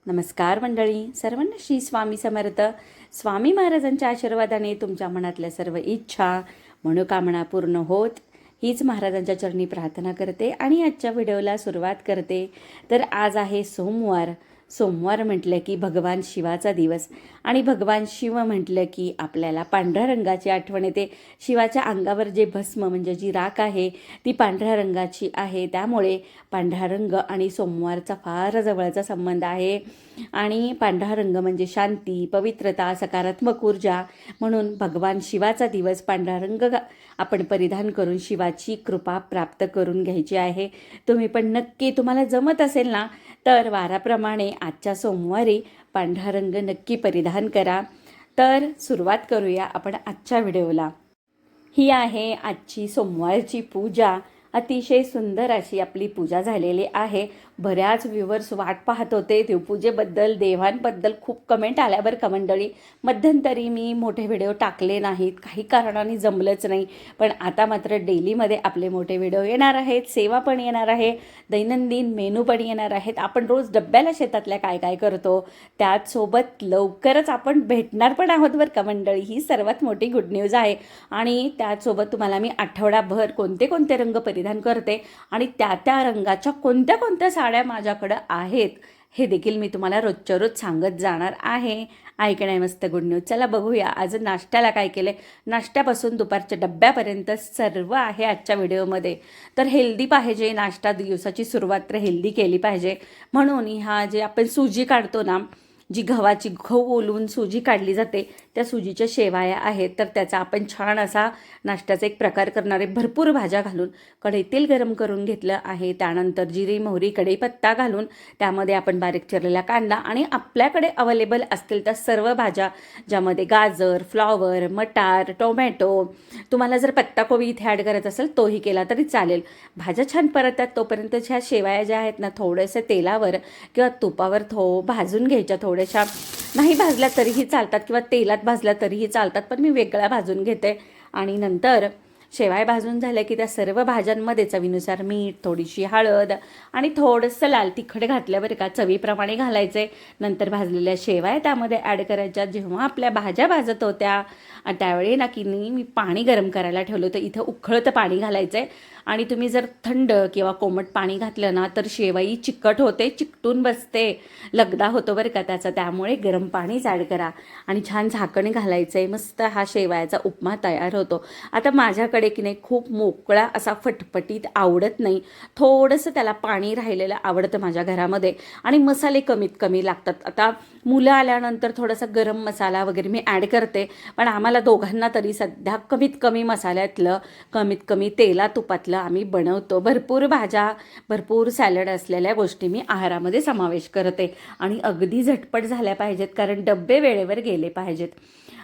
नमस्कार मंडळी, सर्वांना श्री स्वामी समर्थ. स्वामी महाराजांच्या आशीर्वादाने तुमच्या मनातल्या सर्व इच्छा मनोकामना पूर्ण होत हीच महाराजांच्या चरणी प्रार्थना करते आणि आजच्या व्हिडिओला सुरुवात करते. तर आज आहे सोमवार म्हटलं की भगवान शिवाचा दिवस आणि भगवान शिव म्हटलं की आपल्याला पांढऱ्या रंगाची आठवण येते. शिवाच्या अंगावर जे भस्म म्हणजे जी राख आहे ती पांढऱ्या रंगाची आहे. त्यामुळे पांढरा रंग आणि सोमवारचा फार जवळचा संबंध आहे. आणि पांढरा रंग म्हणजे शांती, पवित्रता, सकारात्मक ऊर्जा. म्हणून भगवान शिवाचा दिवस पांढरा रंग आपण परिधान करून शिवाची कृपा प्राप्त करून घ्यायची आहे. तुम्ही पण नक्की, तुम्हाला जमत असेल ना तर वाराप्रमाणे आजच्या सोमवारी पांढरा रंग नक्की परिधान करा. तर सुरुवात करूया आपण आजच्या व्हिडिओला. ही आहे आजची सोमवारची पूजा. अतिशय सुंदर अशी आपली पूजा झालेली आहे. बऱ्याच व्ह्यूवर्स वाट पाहत होते देवपूजेबद्दल, देवांबद्दल खूप कमेंट आल्या बरं का मंडळी. मध्यंतरी मी मोठे व्हिडिओ टाकले नाहीत, काही कारणाने जमलंच नाही. पण आता मात्र डेलीमध्ये आपले मोठे व्हिडिओ येणार आहेत, सेवा पण येणार आहे, दैनंदिन मेनू पण येणार आहेत. आपण रोज डब्याला शेतातल्या काय काय करतो त्याचसोबत लवकरच आपण भेटणार पण आहोत बरं का मंडळी. ही सर्वात मोठी गुड न्यूज आहे. आणि त्याचसोबत तुम्हाला मी आठवडाभर कोणते कोणते रंग परिधान करते आणि त्या रंगाच्या कोणत्या कोणत्या साड्या माझ्याकडं आहेत हे देखील मी तुम्हाला रोजच्या रोज सांगत जाणार आहे. ऐकणे मस्त गुड न्यूज. चला बघूया आज नाश्त्याला काय केले. नाश्त्यापासून दुपारच्या डब्यापर्यंत सर्व आहे आजच्या व्हिडिओमध्ये. तर हेल्दी पाहिजे नाश्ता, दिवसाची सुरुवात तर हेल्दी केली पाहिजे. म्हणून ह्या जे आपण सुजी काढतो ना, जी गहू ओलून सुजी काढली जाते त्या सुजीच्या शेवाया आहेत. तर त्याचा आपण छान असा नाश्त्याचा एक प्रकार करणार आहे. भरपूर भाज्या घालून कढईत तेल गरम करून घेतलं आहे. त्यानंतर जिरे, मोहरी, कढीपत्ता घालून त्यामध्ये आपण बारीक चिरलेला कांदा आणि आपल्याकडे अवेलेबल असतील त्या सर्व भाज्या, ज्यामध्ये गाजर, फ्लॉवर, मटार, टोमॅटो, तुम्हाला जर पत्ताकोबी इथे ॲड करायचा असेल तोही केला तरी चालेल. भाज्या छान परततात तोपर्यंत ह्या शेवाया ज्या आहेत ना थोडेसे तेलावर किंवा तुपावर भाजून घ्यायच्या. थोड्याशा नाही भाजल्या तरीही चालतात किंवा तेलात भाजल्या तरीही चालतात, पण मी वेगळ्या भाजून घेते. आणि नंतर शेवाय भाजून झाल्या की त्या सर्व भाज्यांमध्ये चवीनुसार मीठ, थोडीशी हळद आणि थोडंसं लाल तिखट घातल्यावर का चवीप्रमाणे घालायचे. नंतर भाजलेल्या शेवाय त्यामध्ये ॲड करायच्या. जेव्हा आपल्या भाज्या भाजत होत्या त्यावेळी ना की मी पाणी गरम करायला ठेवलं होतं. इथं उकळतं पाणी घालायचं आहे. आणि तुम्ही जर थंड किंवा कोमट पाणी घातलं ना तर शेवाई चिकट होते, चिकटून बसते, लगदा होतो बरं का त्याचा. त्यामुळे गरम पाणीच ॲड करा आणि छान झाकण घालायचं आहे. मस्त हा शेवायाचा उपमा तयार होतो. आता माझ्याकडे की नाही खूप मोकळा असा फटफटीत आवडत नाही, थोडंसं त्याला पाणी राहिलेलं आवडतं माझ्या घरामध्ये आणि मसाले कमीत कमी लागतात. आता मुलं आल्यानंतर थोडासा गरम मसाला वगैरे मी ॲड करते, पण आम्हाला दोघांना तरी सध्या कमीत कमी मसाल्यातलं, कमीत कमी तेला तुपातलं आम्ही बनवतो. भरपूर भाज्या, भरपूर सॅलड असलेल्या गोष्टी मी आहारामध्ये समावेश करते आणि अगदी झटपट झाल्या पाहिजेत कारण डब्बे वेळेवर गेले पाहिजेत.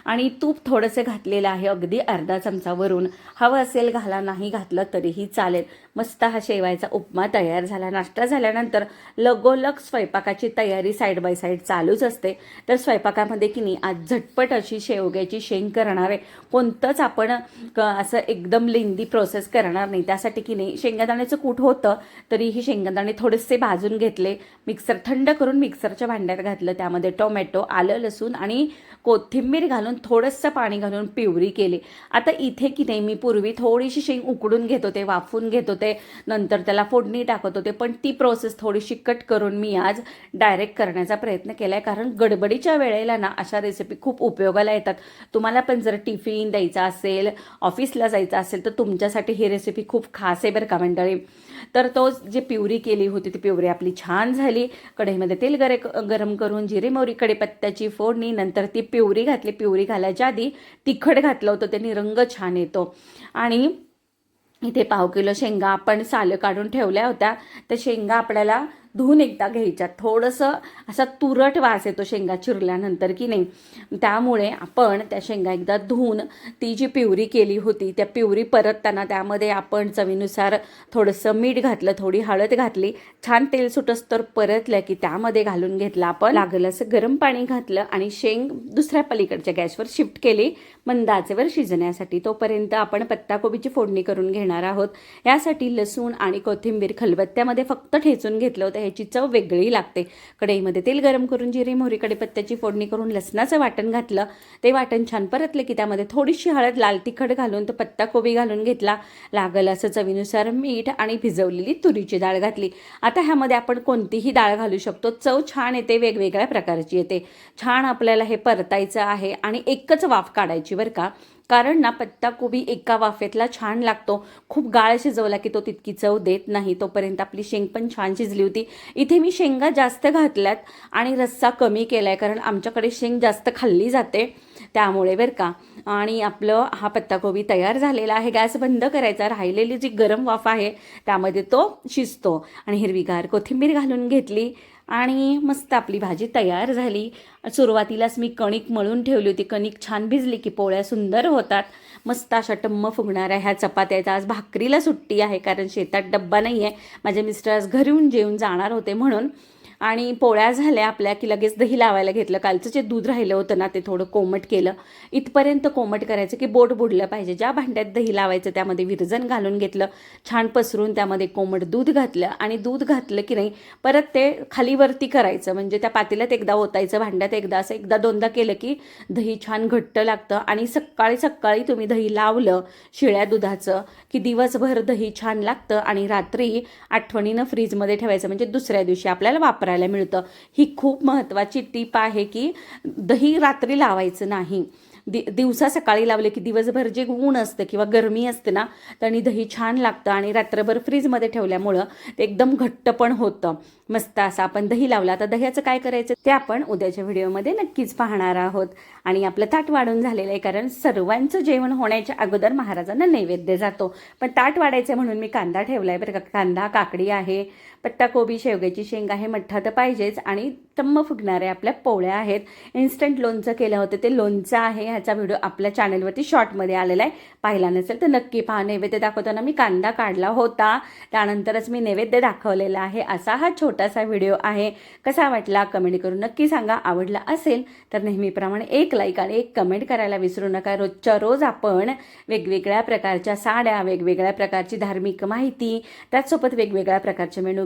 आणि तूप थोडंसं घातलेलं आहे, अगदी अर्धा चमचा वरून. हवं असेल घाला, नाही घातलं तरीही चालेल. मस्त हा शेवायचा उपमा तयार झाला. नाश्ता झाल्यानंतर लगोलग स्वयंपाकाची तयारी साईड बाय साईड चालूच असते. तर स्वयंपाकामध्ये की नाही आज झटपट अशी शेवग्याची शेंग करणार आहे. कोणतंच आपण असं एकदम लेंदी प्रोसेस करणार नाही. त्यासाठी की नाही शेंगादाण्याचं कूट होतं तरीही शेंगादाणे थोडेसे भाजून घेतले, मिक्सर थंड करून मिक्सरच्या भांड्यात घातलं. त्यामध्ये टोमॅटो, आलं, लसूण आणि कोथिंबीर घालून थोडंसं पाणी घालून प्युरी केली. आता इथे की नाही मी पूर्वी थोडीशी शेंग उकडून घेत होते, वाफून घेत होते, नंतर त्याला फोडणी टाकत होते, पण ती प्रोसेस थोडीशी कट करून मी आज डायरेक्ट करण्याचा प्रयत्न केला आहे. कारण गडबडीच्या वेळेला ना अशा रेसिपी खूप उपयोगाला येतात. तुम्हाला पण जर टिफिन द्यायचा असेल, ऑफिसला जायचं असेल तर तुमच्यासाठी ही रेसिपी खूप खास आहे बरं का मंडळी. तर तो जी प्युरी केली होती ती प्युरी आपली छान झाली. कढईमध्ये तेल गरम करून जिरे, मोहरी, कढीपत्त्याची फोडणी, नंतर ती प्युरी घातली. प्युरी घालायच्या आधी तिखट घातलं होतं, त्यांनी रंग छान येतो. आणि इथे 1/2 किलो शेंगा आपण सालं काढून ठेवल्या होत्या. त्या शेंगा आपल्याला धुवून एकदा घ्यायच्या. थोडंसं असा तुरट वास येतो शेंगा चिरल्यानंतर की नाही, त्यामुळे आपण त्या शेंगा एकदा धुवून ती जी प्युरी केली होती त्या प्युरी परतताना त्यामध्ये आपण चवीनुसार थोडंसं मीठ घातलं, थोडी हळद घातली, छान तेल सुटस्तर परतलं की त्यामध्ये घालून घेतलं आपण लागलं असं गरम पाणी घातलं आणि शेंग दुसऱ्या पलीकडच्या गॅसवर शिफ्ट केली मंद आचेवर शिजण्यासाठी. तोपर्यंत आपण पत्ताकोबीची फोडणी करून घेणार आहोत. यासाठी लसूण आणि कोथिंबीर खलबत्त्यामध्ये फक्त ठेचून घेतलं होतं. ह्याची चव वेगळी लागते. कढईमध्ये तेल गरम करून जिरे मोहरी कढीपत्त्याची फोडणी करून लसणाचं वाटण घातलं. ते वाटण छान परतलं की त्यामध्ये थोडीशी हळद लाल तिखट घालून तो पत्ताकोबी घालून घेतला. लागल असं चवीनुसार मीठ आणि भिजवलेली तुरीची डाळ घातली. आता ह्यामध्ये आपण कोणतीही डाळ घालू शकतो. चव छान येते, वेगवेगळ्या प्रकारची येते. छान आपल्याला हे परतायचं आहे आणि एकच वाफ काढायची बरं का, कारण ना पत्ताकोबी एका वाफेतला छान लागतो. खूप गाळ शिजवला की तो तितकी चव देत नाही. तोपर्यंत आपली शेंग पण छान शिजली होती. इथे मी शेंगा जास्त घातल्यात आणि रस्सा कमी केला आहे, कारण आमच्याकडे शेंग जास्त खाल्ली जाते त्यामुळे बरं का. आणि आपलं हा पत्ताकोबी तयार झालेला आहे. गॅस बंद करायचा. राहिलेली जी गरम वाफ आहे त्यामध्ये तो शिजतो. आणि हिरवीगार कोथिंबीर घालून घेतली आणि मस्त आपली भाजी तयार झाली. सुरुवातीलाच मी कणिक मळून ठेवली होती. कणिक छान भिजली की पोळ्या सुंदर होतात. मस्त अशा टम्म फुगणाऱ्या ह्या चपात्या. आज भाकरीला सुट्टी आहे कारण शेतात डब्बा नाही आहे. माझे मिस्टर आज घरून जेवून जाणार होते म्हणून. आणि पोळ्या झाल्या आपल्या की लगेच दही लावायला घेतलं. कालचं जे दूध राहिलं होतं ना ते थोडं कोमट केलं. इथपर्यंत कोमट करायचं की बोट बुडलं पाहिजे. ज्या भांड्यात दही लावायचं त्यामध्ये विरजण घालून घेतलं. छान पसरून त्यामध्ये कोमट दूध घातलं आणि दूध घातलं की नाही परत ते खालीवरती करायचं, म्हणजे त्या पातेल्यात एकदा ओतायचं, भांड्यात एकदा, असं एकदा दोनदा केलं की दही छान घट्ट लागतं. आणि सकाळी सकाळी तुम्ही दही लावलं शिळ्या दुधाचं की दिवसभर दही छान लागतं आणि रात्री आठवणीनं फ्रीजमध्ये ठेवायचं, म्हणजे दुसऱ्या दिवशी आपल्याला वापरायला मिळतं. ही खूप महत्त्वाची टीप आहे की दही रात्री लावायचं नाही. दिवसा सकाळी लावले की दिवसभर जे ऊन असतं किंवा गरमी असते ना त्याने दही छान लागतं आणि रात्रभर फ्रीजमध्ये ठेवल्यामुळं ते एकदम घट्ट पण होतं. मस्त असं आपण दही लावलं. आता दह्याचं काय करायचं ते आपण उद्याच्या व्हिडिओमध्ये नक्कीच पाहणार आहोत. आणि आपलं ताट वाढून झालेलं आहे, कारण सर्वांचं जेवण होण्याच्या अगोदर महाराजांना नैवेद्य जातो. पण ताट वाढायचं म्हणून मी कांदा ठेवला आहे बरं का. कांदा, काकडी आहे, पत्ताकोबी, शेवग्याची शेंग आहे, मठ्ठा तर पाहिजेच आणि टम्म फुगणाऱ्या आपल्या पोळ्या आहेत. इन्स्टंट लोणचं केलं होतं ते लोणचं आहे. ह्याचा व्हिडिओ आपल्या चॅनलवरती शॉर्टमध्ये आलेला आहे. पाहिला नसेल तर नक्की पहा. नैवेद्य दाखवताना मी कांदा काढला होता, त्यानंतरच मी नैवेद्य दाखवलेला आहे. असा हा छोटासा व्हिडिओ आहे. कसा वाटला कमेंट करून नक्की सांगा. आवडला असेल तर नेहमीप्रमाणे एक लाईक आणि एक कमेंट करायला विसरू नका. रोजच्या रोज आपण वेगवेगळ्या प्रकारच्या साड्या, वेगवेगळ्या प्रकारची धार्मिक माहिती, त्याचसोबत वेगवेगळ्या प्रकारचे मेनू